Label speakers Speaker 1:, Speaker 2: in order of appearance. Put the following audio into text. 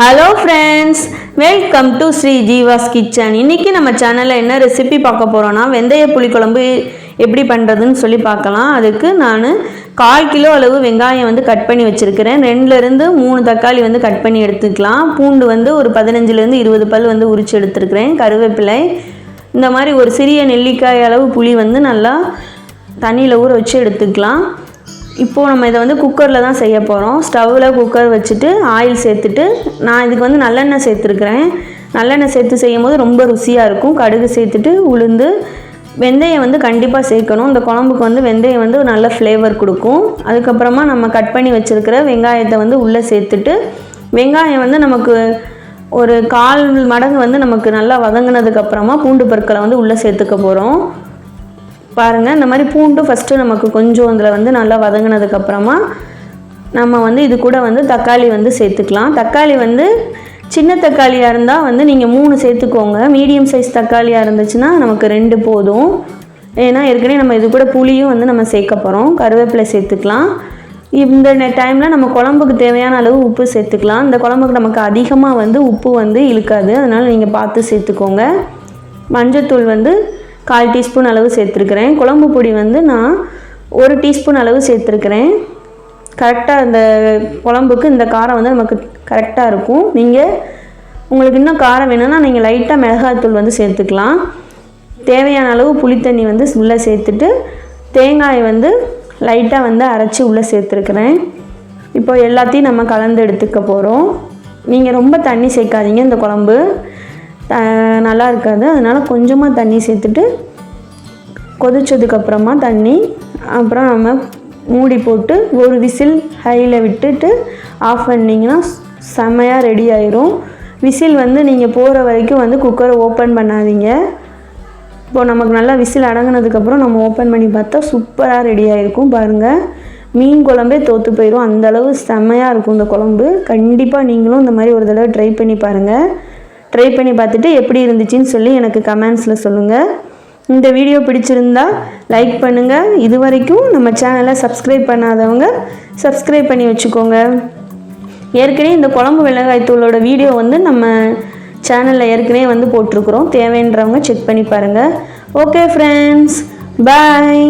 Speaker 1: Hello friends, welcome to Sri Jeeva's kitchen. இன்றைக்கி நம்ம சேனலில் என்ன ரெசிபி பார்க்க போகிறோன்னா வெந்தய புளிக்குழம்பு எப்படி பண்ணுறதுன்னு சொல்லி பார்க்கலாம். அதுக்கு நான் 1/4 கிலோ அளவு வெங்காயம் வந்து கட் பண்ணி வச்சுருக்கிறேன். 2லேருந்து 3 தக்காளி வந்து கட் பண்ணி எடுத்துக்கலாம். பூண்டு வந்து ஒரு 15லேருந்து 20 பல் வந்து உரித்து எடுத்துருக்கிறேன். கருவேப்பிலை, இந்த மாதிரி ஒரு சிறிய நெல்லிக்காய் அளவு புளி வந்து நல்லா தண்ணியில் ஊற வச்சு எடுத்துக்கலாம். இப்போது நம்ம இதை வந்து குக்கரில் தான் செய்ய போகிறோம். ஸ்டவ்வில் குக்கர் வச்சுட்டு ஆயில் சேர்த்துட்டு, நான் இதுக்கு வந்து நல்லெண்ணெய் சேர்த்துருக்குறேன். நல்லெண்ணெய் சேர்த்து செய்யும் போது ரொம்ப ருசியாக இருக்கும். கடுகு சேர்த்துட்டு உளுந்து, வெந்தயம் வந்து கண்டிப்பாக சேர்க்கணும். இந்த குழம்புக்கு வந்து வெந்தயம் வந்து நல்ல ஃப்ளேவர் கொடுக்கும். அதுக்கப்புறமா நம்ம கட் பண்ணி வச்சுருக்கிற வெங்காயத்தை வந்து உள்ளே சேர்த்துட்டு, வெங்காயம் வந்து நமக்கு ஒரு 1/4 மடங்கு வந்து நமக்கு நல்லா வதங்கினதுக்கப்புறமா பூண்டு பற்களை வந்து உள்ளே சேர்த்துக்க போகிறோம். பாருங்கள், இந்த மாதிரி பூண்டு ஃபஸ்ட்டு நமக்கு கொஞ்சம் இதில் வந்து நல்லா வதங்கினதுக்கப்புறமா நம்ம வந்து இது கூட வந்து தக்காளி வந்து சேர்த்துக்கலாம். தக்காளி வந்து சின்ன தக்காளியாக இருந்தால் வந்து நீங்கள் 3 சேர்த்துக்கோங்க. மீடியம் சைஸ் தக்காளியாக இருந்துச்சுன்னா நமக்கு 2 போதும். ஏன்னா ஏற்கனவே நம்ம இது கூட புளியும் வந்து நம்ம சேர்க்க போகிறோம். கருவேப்பிலை சேர்த்துக்கலாம். இந்த டைமில் நம்ம குழம்புக்கு தேவையான அளவு உப்பு சேர்த்துக்கலாம். இந்த குழம்புக்கு நமக்கு அதிகமாக வந்து உப்பு வந்து இழுக்காது, அதனால் நீங்கள் பார்த்து சேர்த்துக்கோங்க. மஞ்சத்தூள் வந்து 1/4 டீஸ்பூன் அளவு சேர்த்துருக்கிறேன். குழம்பு பொடி வந்து நான் 1 டீஸ்பூன் அளவு சேர்த்துருக்கிறேன். கரெக்டாக இந்த குழம்புக்கு இந்த காரம் வந்து நமக்கு கரெக்டாக இருக்கும். உங்களுக்கு இன்னும் காரம் வேணும்னா நீங்கள் லைட்டாக மிளகாய்த்தூள் வந்து சேர்த்துக்கலாம். தேவையான அளவு புளித்தண்ணி வந்து உள்ளே சேர்த்துட்டு, தேங்காயை வந்து லைட்டாக வந்து அரைச்சி உள்ளே சேர்த்துருக்கிறேன். இப்போ எல்லாத்தையும் நம்ம கலந்து எடுத்துக்க போகிறோம். நீங்கள் ரொம்ப தண்ணி சேர்க்காதீங்க, இந்த குழம்பு நல்லா இருக்காது. அதனால் கொஞ்சமாக தண்ணி சேர்த்துட்டு கொதிச்சதுக்கப்புறமா தண்ணி, அப்புறம் நம்ம மூடி போட்டு ஒரு விசில் ஹையில் விட்டுட்டு ஆஃப் பண்ணிங்கன்னா செம்மையாக ரெடி ஆயிரும். விசில் வந்து நீங்கள் போகிற வரைக்கும் வந்து குக்கரை ஓப்பன் பண்ணாதீங்க. இப்போது நமக்கு நல்லா விசில் அடங்கினதுக்கப்புறம் நம்ம ஓப்பன் பண்ணி பார்த்தா சூப்பராக ரெடி ஆகிருக்கும். பாருங்கள், மீன் குழம்பே தோற்று போயிடும், அந்தளவு செம்மையாக இருக்கும் இந்த குழம்பு. கண்டிப்பாக நீங்களும் இந்த மாதிரி ஒரு தடவை ட்ரை பண்ணி பாருங்கள். ட்ரை பண்ணி பார்த்துட்டு எப்படி இருந்துச்சுன்னு சொல்லி எனக்கு கமெண்ட்ஸில் சொல்லுங்கள். இந்த வீடியோ பிடிச்சிருந்தா லைக் பண்ணுங்கள். இது வரைக்கும் நம்ம சேனலை சப்ஸ்கிரைப் பண்ணாதவங்க சப்ஸ்கிரைப் பண்ணி வச்சுக்கோங்க. ஏற்கனவே இந்த குழம்பு மிளகாய்த்தூளோட வீடியோ வந்து நம்ம சேனலில் ஏற்கனவே வந்து போட்டிருக்குறோம். தேவைன்றவங்க செக் பண்ணி பாருங்கள். ஓகே ஃப்ரெண்ட்ஸ், பாய்.